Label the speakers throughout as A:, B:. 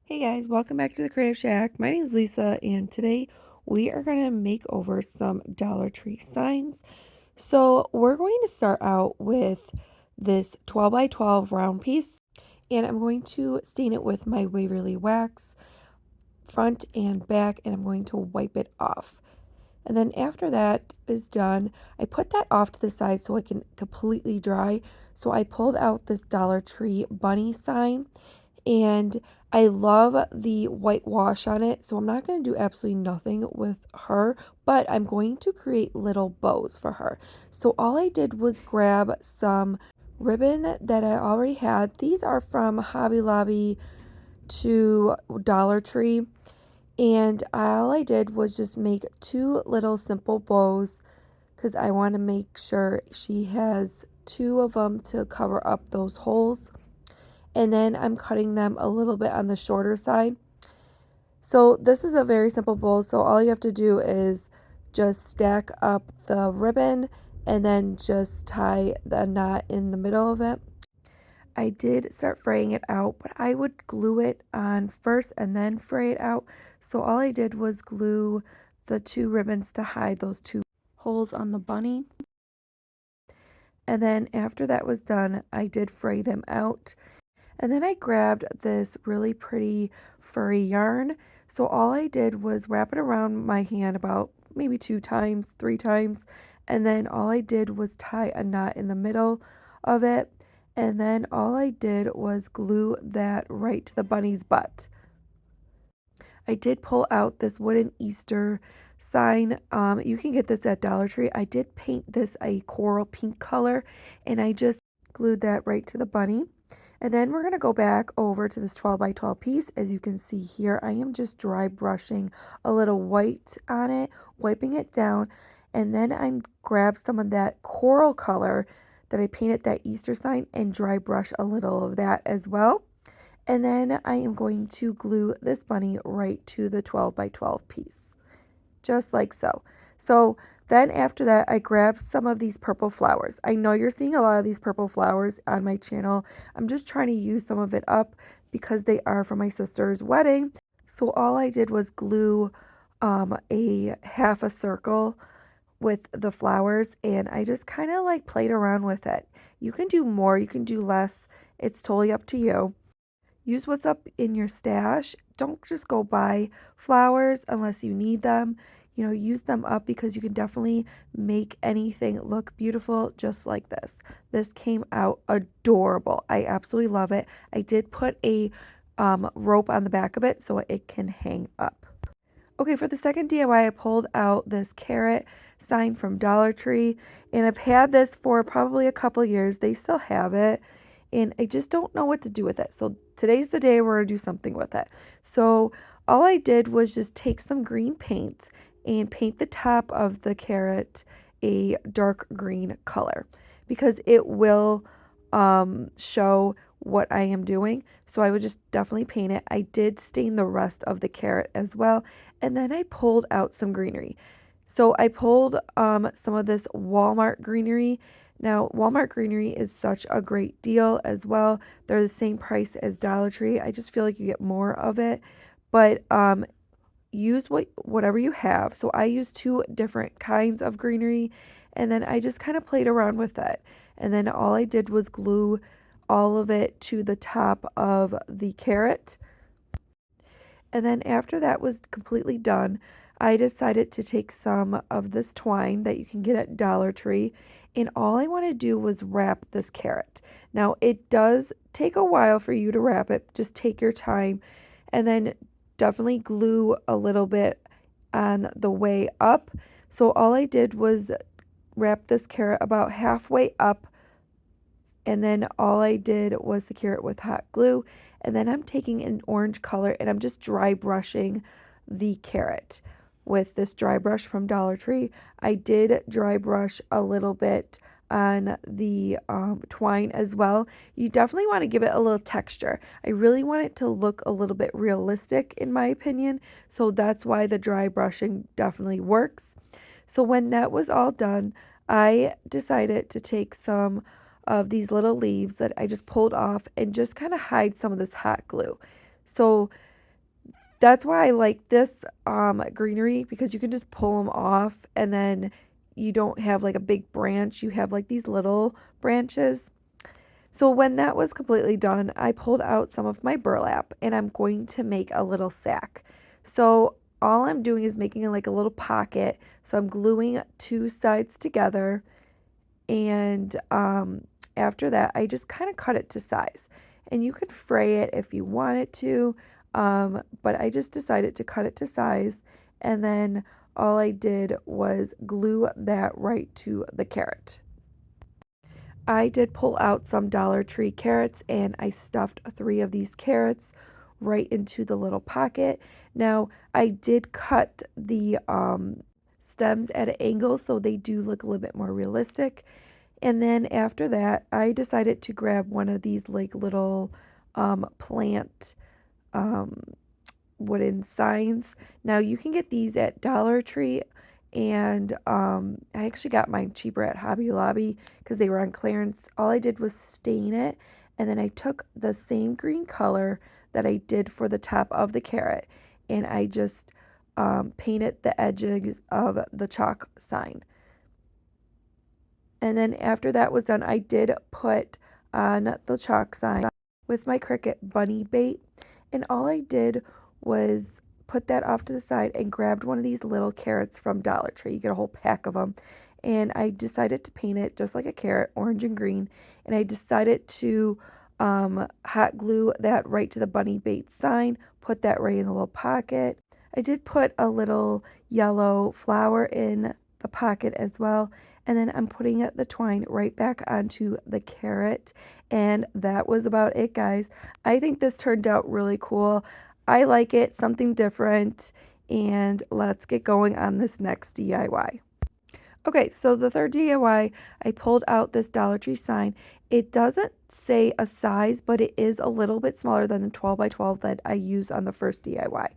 A: Hey guys, welcome back to the Creative Shack. My name is Lisa, and today we are going to make over some Dollar Tree signs. So, we're going to start out with this 12 by 12 round piece, and I'm going to stain it with my Waverly wax front and back, and I'm going to wipe it off. And then after that is done, I put that off to the side so it can completely dry. So, I pulled out this Dollar Tree bunny sign, and I love the whitewash on it, so I'm not going to do absolutely nothing with her, but I'm going to create little bows for her. So all I did was grab some ribbon that I already had. These are from Hobby Lobby to Dollar Tree, and all I did was just make two little simple bows because I want to make sure she has two of them to cover up those holes. And then I'm cutting them a little bit on the shorter side. So this is a very simple bowl. So all you have to do is just stack up the ribbon and then just tie the knot in the middle of it. I did start fraying it out, but I would glue it on first and then fray it out. So all I did was glue the two ribbons to hide those two holes on the bunny. And then after that was done, I did fray them out. And then I grabbed this really pretty furry yarn. So all I did was wrap it around my hand about maybe 2 times, 3 times. And then all I did was tie a knot in the middle of it. And then all I did was glue that right to the bunny's butt. I did pull out this wooden Easter sign. You can get this at Dollar Tree. I did paint this a coral pink color, and I just glued that right to the bunny. And then we're going to go back over to this 12 by 12 piece. As you can see here, I am just dry brushing a little white on it, wiping it down. And then I grab some of that coral color that I painted that Easter sign and dry brush a little of that as well. And then I am going to glue this bunny right to the 12 by 12 piece, just like so. So then after that, I grabbed some of these purple flowers. I know you're seeing a lot of these purple flowers on my channel. I'm just trying to use some of it up because they are for my sister's wedding. So all I did was glue a half a circle with the flowers, and I just kind of like played around with it. You can do more, you can do less. It's totally up to you. Use what's up in your stash. Don't just go buy flowers unless you need them. Use them up because you can definitely make anything look beautiful just like this. This came out adorable. I absolutely love it. I did put a rope on the back of it so it can hang up. Okay, for the second DIY, I pulled out this carrot sign from Dollar Tree, and I've had this for probably a couple years. They still have it, and I just don't know what to do with it. So today's the day we're going to do something with it. So all I did was just take some green paint and paint the top of the carrot a dark green color because it will show what I am doing. So I would just definitely paint it. I did stain the rest of the carrot as well. And then I pulled out some greenery. So I pulled some of this Walmart greenery. Now, Walmart greenery is such a great deal as well. They're the same price as Dollar Tree. I just feel like you get more of it. But use whatever you have. So I used 2 different kinds of greenery, and then I just kind of played around with it. And then all I did was glue all of it to the top of the carrot. And then after that was completely done, I decided to take some of this twine that you can get at Dollar Tree, and all I want to do was wrap this carrot. Now, it does take a while for you to wrap it. Just take your time, and then definitely glue a little bit on the way up. So all I did was wrap this carrot about halfway up, and then all I did was secure it with hot glue. And then I'm taking an orange color and I'm just dry brushing the carrot with this dry brush from Dollar Tree. I did dry brush a little bit on the twine as well. You definitely want to give it a little texture. I really want it to look a little bit realistic in my opinion, so that's why the dry brushing definitely works. So when that was all done, I decided to take some of these little leaves that I just pulled off and just kind of hide some of this hot glue. So That's why I like this greenery, because you can just pull them off and then you don't have like a big branch. You have like these little branches. So when that was completely done, I pulled out some of my burlap and I'm going to make a little sack. So all I'm doing is making like a little pocket. So I'm gluing two sides together, and after that, I just kind of cut it to size. And you could fray it if you wanted to, but I just decided to cut it to size. And then all I did was glue that right to the carrot. I did pull out some Dollar Tree carrots and I stuffed three of these carrots right into the little pocket. Now, I did cut the stems at an angle so they do look a little bit more realistic. And then after that, I decided to grab one of these like little plant um, wooden signs. Now you can get these at Dollar Tree, and I actually got mine cheaper at Hobby Lobby because they were on clearance. All I did was stain it, and then I took the same green color that I did for the top of the carrot, and I just painted the edges of the chalk sign. And then after that was done, I did put on the chalk sign with my Cricut bunny bait. And all I did was put that off to the side and grabbed one of these little carrots from Dollar Tree. You get a whole pack of them. And I decided to paint it just like a carrot, orange and green. And I decided to hot glue that right to the bunny bait sign, put that right in the little pocket. I did put a little yellow flower in the pocket as well. And then I'm putting the twine right back onto the carrot. And that was about it, guys. I think this turned out really cool. I like it, something different. And let's get going on this next DIY. Okay, so the third DIY, I pulled out this Dollar Tree sign. It doesn't say a size, but it is a little bit smaller than the 12 by 12 that I used on the first DIY.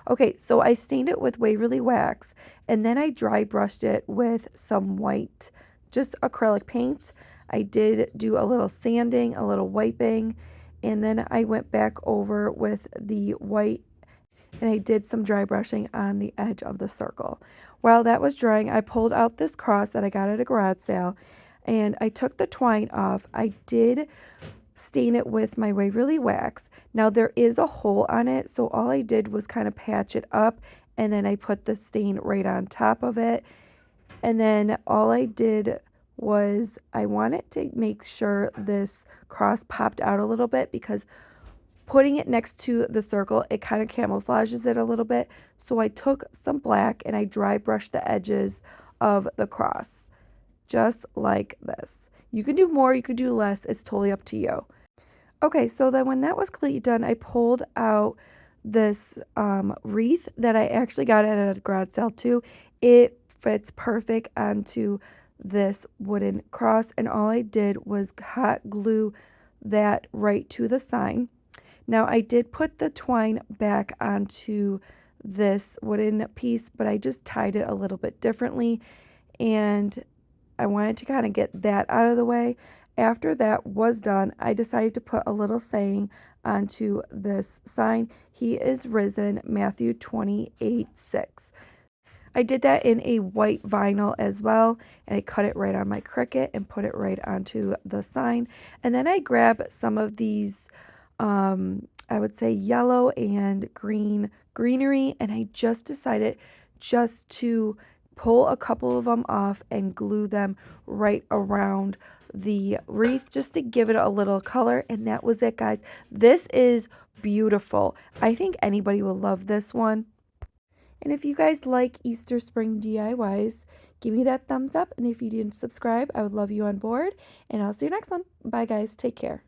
A: Okay, so I stained it with Waverly wax, and then I dry brushed it with some white, just acrylic paint. I did do a little sanding, a little wiping, and then I went back over with the white, and I did some dry brushing on the edge of the circle. While that was drying, I pulled out this cross that I got at a garage sale, and I took the twine off. I did stain it with my Waverly wax. Now there is a hole on it, so all I did was kind of patch it up, and then I put the stain right on top of it. And then all I did was I wanted to make sure this cross popped out a little bit, because putting it next to the circle, it kind of camouflages it a little bit. So I took some black and I dry brushed the edges of the cross, just like this. You can do more, you could do less, it's totally up to you. Okay, so then when that was completely done, I pulled out this wreath that I actually got at a garage sale too. It fits perfect onto this wooden cross, and all I did was hot glue that right to the sign. Now I did put the twine back onto this wooden piece, but I just tied it a little bit differently, and I wanted to kind of get that out of the way. After that was done, I decided to put a little saying onto this sign. He is risen, Matthew 28:6. I did that in a white vinyl as well, and I cut it right on my Cricut and put it right onto the sign. And then I grabbed some of these I would say yellow and greenery, and I just decided just to pull a couple of them off and glue them right around the wreath just to give it a little color. And that was it, guys. This is beautiful. I think anybody will love this one. And if you guys like Easter spring DIYs, give me that thumbs up. And if you didn't subscribe, I would love you on board. And I'll see you next one. Bye, guys. Take care.